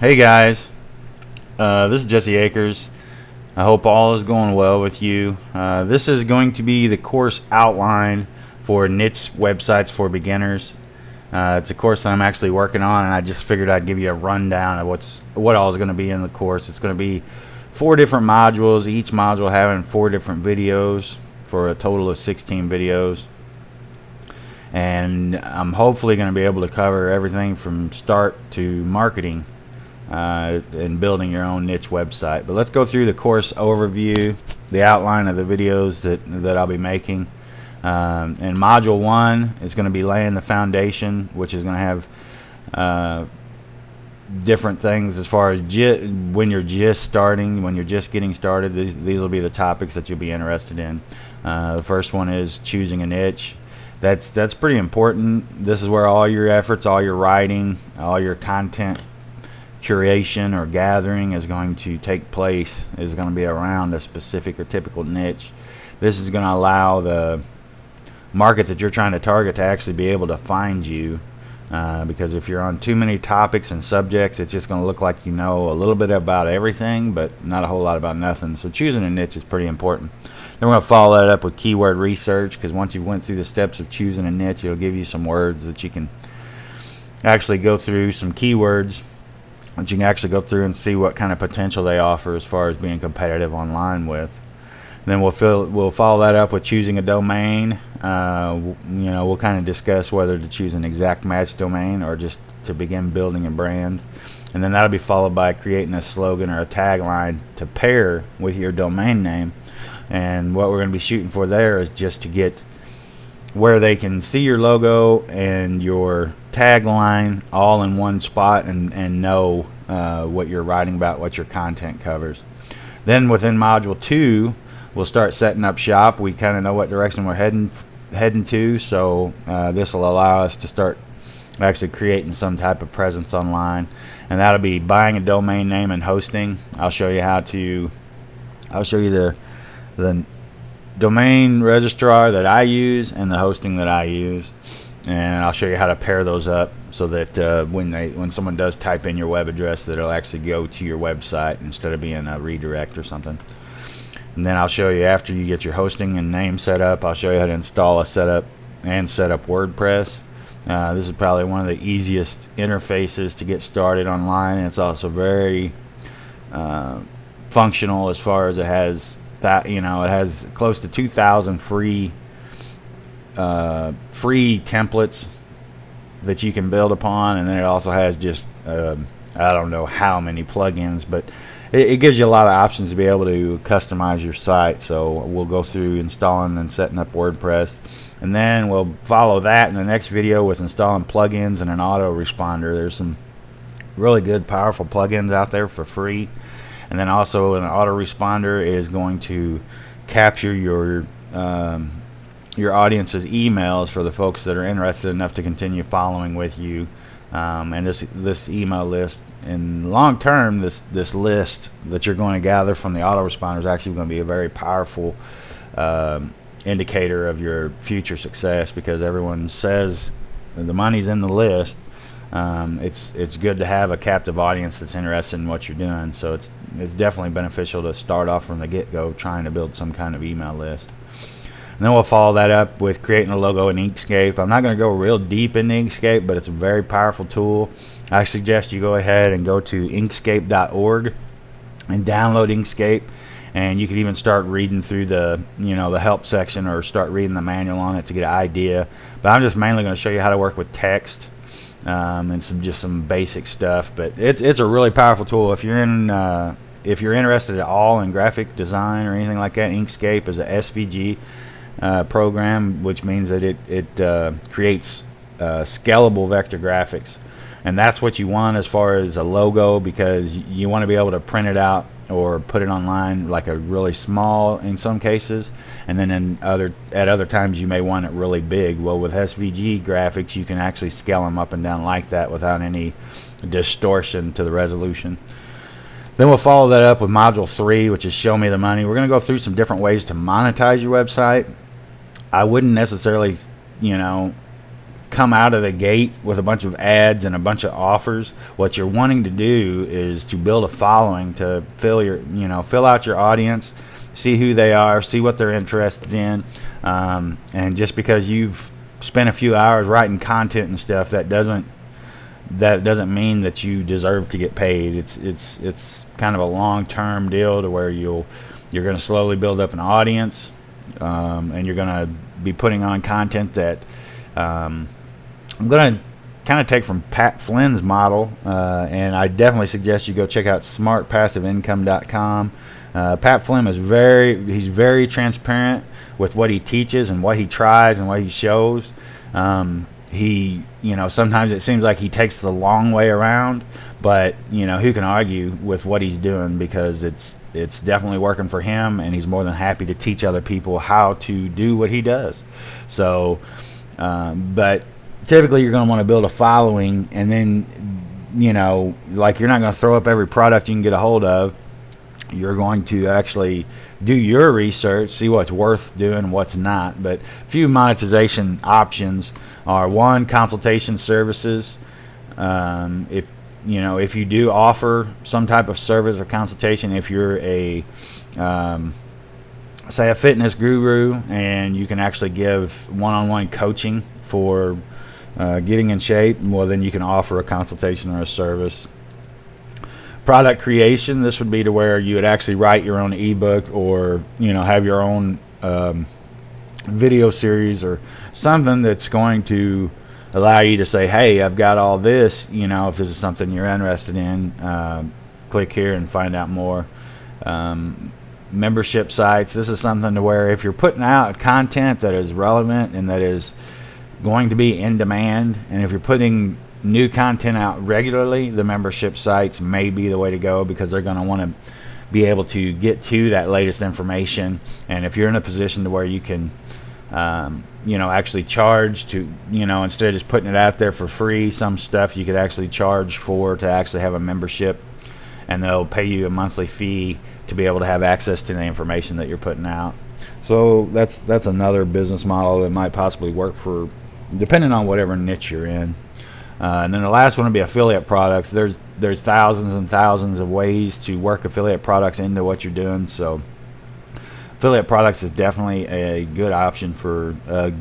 Hey guys, this is Jesse Akers. I hope all is going well with you. This is going to be the course outline for niche websites for beginners. It's a course that I'm actually working on, and I just figured I'd give you a rundown of what all is going to be in the course. It's going to be 4 different modules, each module having 4 different videos for a total of 16 videos. And I'm hopefully going to be able to cover everything from start to marketing and building your own niche website. But let's go through the course overview, the outline of the videos that I'll be making. In module 1, it's going to be laying the foundation, which is going to have different things as far as when you're just starting, when you're just getting started. These will be the topics that you'll be interested in. The first one is choosing a niche. That's pretty important. This is where all your efforts, all your writing, all your content curation or gathering is going to take place, is going to be around a specific or typical niche. This is going to allow the market that you're trying to target to actually be able to find you, because if you're on too many topics and subjects, it's just going to look like you know a little bit about everything but not a whole lot about nothing. So choosing a niche is pretty important. Then we're going to follow that up with keyword research, because once you went through the steps of choosing a niche, it'll give you some words that you can actually go through, some keywords that you can actually go through and see what kind of potential they offer as far as being competitive online with. Then we'll follow that up with choosing a domain. We'll kind of discuss whether to choose an exact match domain or just to begin building a brand. And then that'll be followed by creating a slogan or a tagline to pair with your domain name. And what we're going to be shooting for there is just to get where they can see your logo and your tagline all in one spot and know what you're writing about, what your content covers. Then within module 2, we'll start setting up shop. We kind of know what direction we're heading to, so this will allow us to start actually creating some type of presence online, and that'll be buying a domain name and hosting. I'll show you the domain registrar that I use and the hosting that I use, and I'll show you how to pair those up so that when someone does type in your web address, that it'll actually go to your website instead of being a redirect or something. And then I'll show you, after you get your hosting and name set up, I'll show you how to install a set up WordPress. This is probably one of the easiest interfaces to get started online, and it's also very functional as far as it has it has close to 2,000 free templates that you can build upon, and then it also has just I don't know how many plugins, but it gives you a lot of options to be able to customize your site. So we'll go through installing and setting up WordPress, and then we'll follow that in the next video with installing plugins and an autoresponder. There's some really good, powerful plugins out there for free. And then also an autoresponder is going to capture your audience's emails for the folks that are interested enough to continue following with you. And this email list, in long term, this list that you're going to gather from the autoresponder is actually going to be a very powerful indicator of your future success, because everyone says the money's in the list. It's good to have a captive audience that's interested in what you're doing. So it's definitely beneficial to start off from the get-go trying to build some kind of email list. And then we'll follow that up with creating a logo in Inkscape. I'm not going to go real deep into Inkscape, but it's a very powerful tool. I suggest you go ahead and go to inkscape.org and download Inkscape, and you can even start reading through the help section, or start reading the manual on it to get an idea. But I'm just mainly going to show you how to work with text and some basic stuff. But it's a really powerful tool. If you're interested at all in graphic design or anything like that, Inkscape is a SVG program, which means that it creates scalable vector graphics, and that's what you want as far as a logo, because you want to be able to print it out or put it online like a really small in some cases, and then at other times you may want it really big. Well, with SVG graphics, you can actually scale them up and down like that without any distortion to the resolution. Then we'll follow that up with module 3, which is show me the money. We're going to go through some different ways to monetize your website. I wouldn't necessarily come out of the gate with a bunch of ads and a bunch of offers. What you're wanting to do is to build a following, to fill out your audience, see who they are, see what they're interested in, and just because you've spent a few hours writing content and stuff, that doesn't mean that you deserve to get paid. It's kind of a long-term deal to where you're going to slowly build up an audience, and you're going to be putting on content that I'm going to kind of take from Pat Flynn's model, and I definitely suggest you go check out smartpassiveincome.com. Pat Flynn is he's very transparent with what he teaches and what he tries and what he shows. Sometimes it seems like he takes the long way around, but who can argue with what he's doing, because it's definitely working for him, and he's more than happy to teach other people how to do what he does. So but typically you're going to want to build a following, and then like, you're not going to throw up every product you can get a hold of. You're going to actually do your research, see what's worth doing, what's not. But a few monetization options are: one, consultation services. If you do offer some type of service or consultation, if you're say a fitness guru, and you can actually give one-on-one coaching for getting in shape, well, then you can offer a consultation or a service. Product creation, this would be to where you would actually write your own ebook, or have your own video series or something that's going to allow you to say, hey, I've got all this, if this is something you're interested in, click here and find out more. Membership sites, this is something to where if you're putting out content that is relevant and that is going to be in demand, and if you're putting new content out regularly, the membership sites may be the way to go, because they're going to want to be able to get to that latest information. And if you're in a position to where you can actually charge to, instead of just putting it out there for free, some stuff you could actually charge for to actually have a membership, and they'll pay you a monthly fee to be able to have access to the information that you're putting out. So that's another business model that might possibly work for, depending on whatever niche you're in. And then the last one would be affiliate products. There's thousands and thousands of ways to work affiliate products into what you're doing. So affiliate products is definitely a good option for a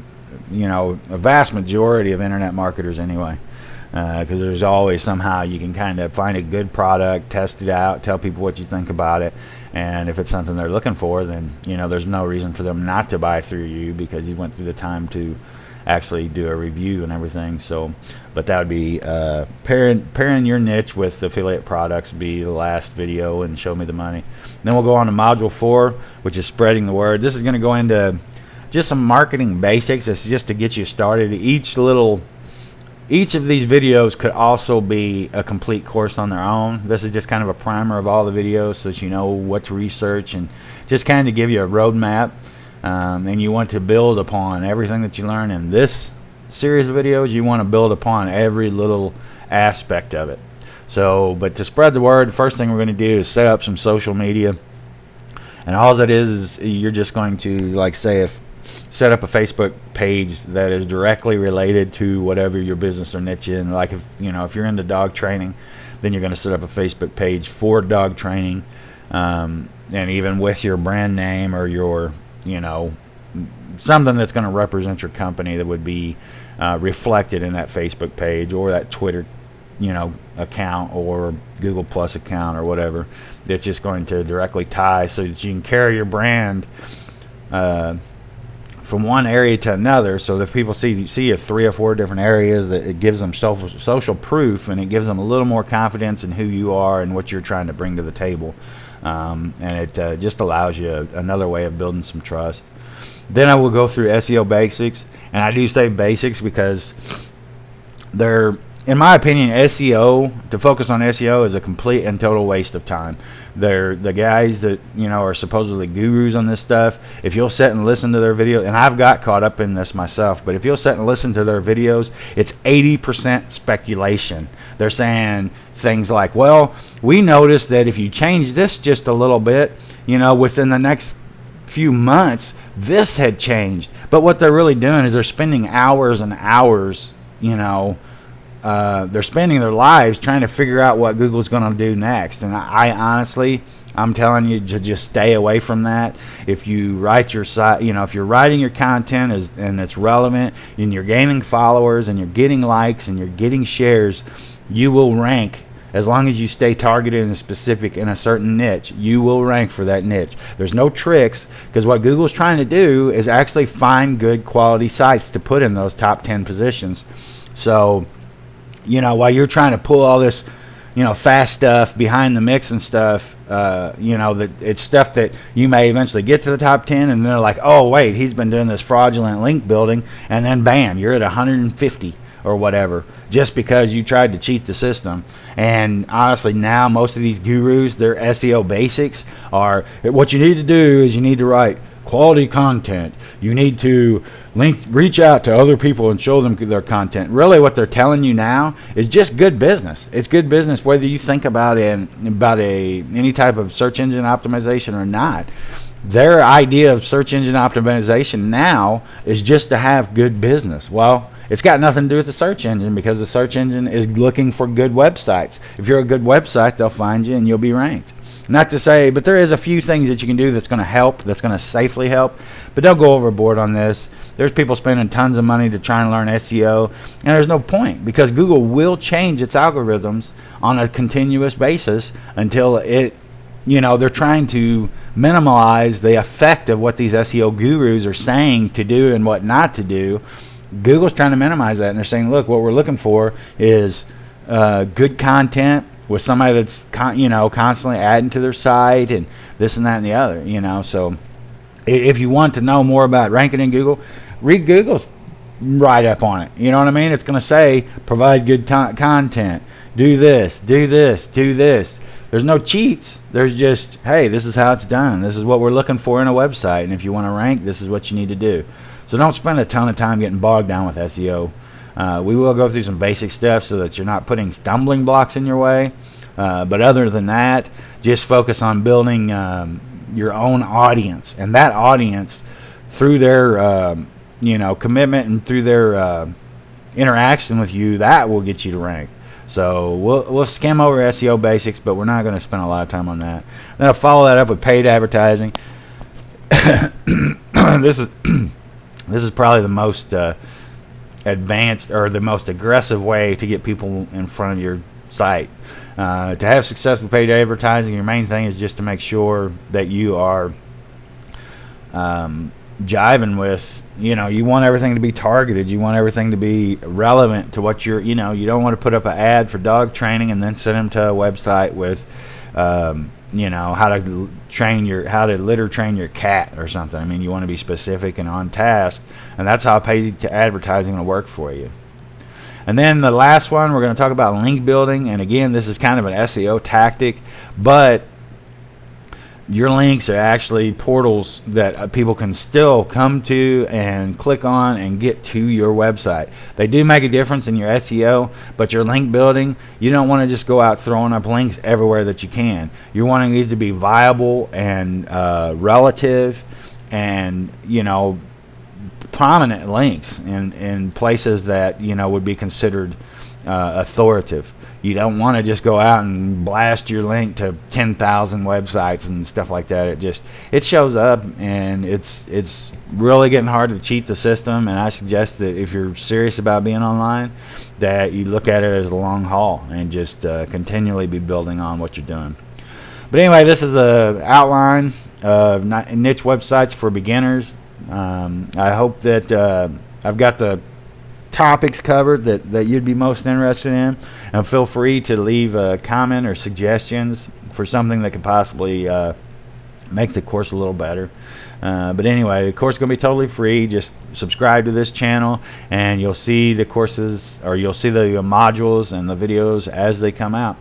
vast majority of internet marketers anyway, because there's always somehow you can kind of find a good product, test it out, tell people what you think about it, and if it's something they're looking for, then there's no reason for them not to buy through you, because you went through the time to actually do a review and everything. So, but that would be pairing your niche with affiliate products, be the last video, and show me the money. Then we'll go on to module 4, which is spreading the word. This is going to go into just some marketing basics. It's just to get you started. Each of these videos could also be a complete course on their own. This is just kind of a primer of all the videos, so that you know what to research, and just kind of give you a roadmap. And you want to build upon everything that you learn in this series of videos. You want to build upon every little aspect of it. So, but to spread the word, the first thing we're going to do is set up some social media. And all that is you're just going to, like, say, set up a Facebook page that is directly related to whatever your business or niche in. Like, if you're into dog training, then you're going to set up a Facebook page for dog training, and even with your brand name or your something that's going to represent your company, that would be reflected in that Facebook page or that Twitter account or Google Plus account or whatever, that's just going to directly tie, so that you can carry your brand from one area to another. So that if people see you 3 or 4 different areas, that it gives them social proof, and it gives them a little more confidence in who you are and what you're trying to bring to the table. And it just allows you another way of building some trust. Then I will go through SEO basics, and I do say basics because they're, in my opinion, to focus on SEO is a complete and total waste of time. They're the guys that are supposedly gurus on this stuff. If you'll sit and listen to their video, and I've got caught up in this myself, but if you'll sit and listen to their videos, it's 80% speculation. They're saying things like, well, we noticed that if you change this just a little bit, within the next few months, this had changed. But what they're really doing is they're spending hours and hours they're spending their lives trying to figure out what Google's going to do next. And I honestly, I'm telling you to just stay away from that. If you write your site, if you're writing your content and it's relevant and you're gaining followers and you're getting likes and you're getting shares, you will rank. As long as you stay targeted and specific in a certain niche, you will rank for that niche. There's no tricks, because what Google's trying to do is actually find good quality sites to put in those top 10 positions. So, while you're trying to pull all this, fast stuff behind the mix and stuff, that it's stuff that you may eventually get to the top 10, and they're like, oh wait, he's been doing this fraudulent link building, and then bam, you're at 150 or whatever, just because you tried to cheat the system. And honestly, now most of these gurus, their SEO basics are, what you need to do is you need to write quality content. You need to reach out to other people and show them their content. Really, what they're telling you now is just good business. It's good business whether you think about any type of search engine optimization or not. Their idea of search engine optimization now is just to have good business. Well, it's got nothing to do with the search engine, because the search engine is looking for good websites. If you're a good website, they'll find you and you'll be ranked. Not to say, but there is a few things that you can do that's going to help, that's going to safely help. But don't go overboard on this. There's people spending tons of money to try and learn SEO, and there's no point, because Google will change its algorithms on a continuous basis until they're trying to minimize the effect of what these SEO gurus are saying to do and what not to do. Google's trying to minimize that, and they're saying, look, what we're looking for is good content with somebody that's constantly adding to their site and this and that and the other. So if you want to know more about ranking in Google, read Google's write up on it. You know what I mean? It's going to say provide good content, do this, do this, do this. There's no cheats. There's just, hey, this is how it's done. This is what we're looking for in a website, and if you want to rank, this is what you need to do. So don't spend a ton of time getting bogged down with SEO. We will go through some basic stuff so that you're not putting stumbling blocks in your way. But other than that, just focus on building your own audience. And that audience, through their commitment and through their interaction with you, that will get you to rank. So we'll skim over SEO basics, but we're not going to spend a lot of time on that. Then I'll follow that up with paid advertising. This is probably the most advanced or the most aggressive way to get people in front of your site. To have success with paid advertising, your main thing is just to make sure that you are jiving with, you want everything to be targeted. You want everything to be relevant to what you don't want to put up an ad for dog training and then send them to a website with, how to litter train your cat or something. I mean, you want to be specific and on task, and that's how paid advertising will work for you. And then the last one, we're going to talk about link building. And again, this is kind of an SEO tactic, but your links are actually portals that people can still come to and click on and get to your website. They do make a difference in your SEO, but your link building, you don't want to just go out throwing up links everywhere that you can. You're wanting these to be viable and relative and, prominent links in places that, would be considered authoritative. You don't want to just go out and blast your link to 10,000 websites and stuff like that. It shows up, and it's really getting hard to cheat the system. And I suggest that if you're serious about being online, that you look at it as a long haul and just continually be building on what you're doing. But anyway, this is the outline of niche websites for beginners. I hope that I've got the topics covered that you'd be most interested in, and feel free to leave a comment or suggestions for something that could possibly make the course a little better. But anyway, the course is going to be totally free. Just subscribe to this channel and you'll see the courses, or you'll see the modules and the videos as they come out.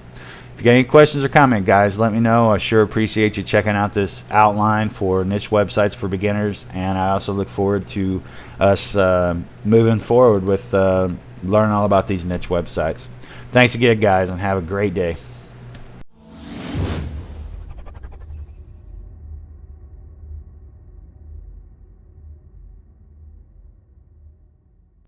If you got any questions or comments, guys, let me know. I sure appreciate you checking out this outline for niche websites for beginners, and I also look forward to us moving forward with learning all about these niche websites. Thanks again, guys, and have a great day.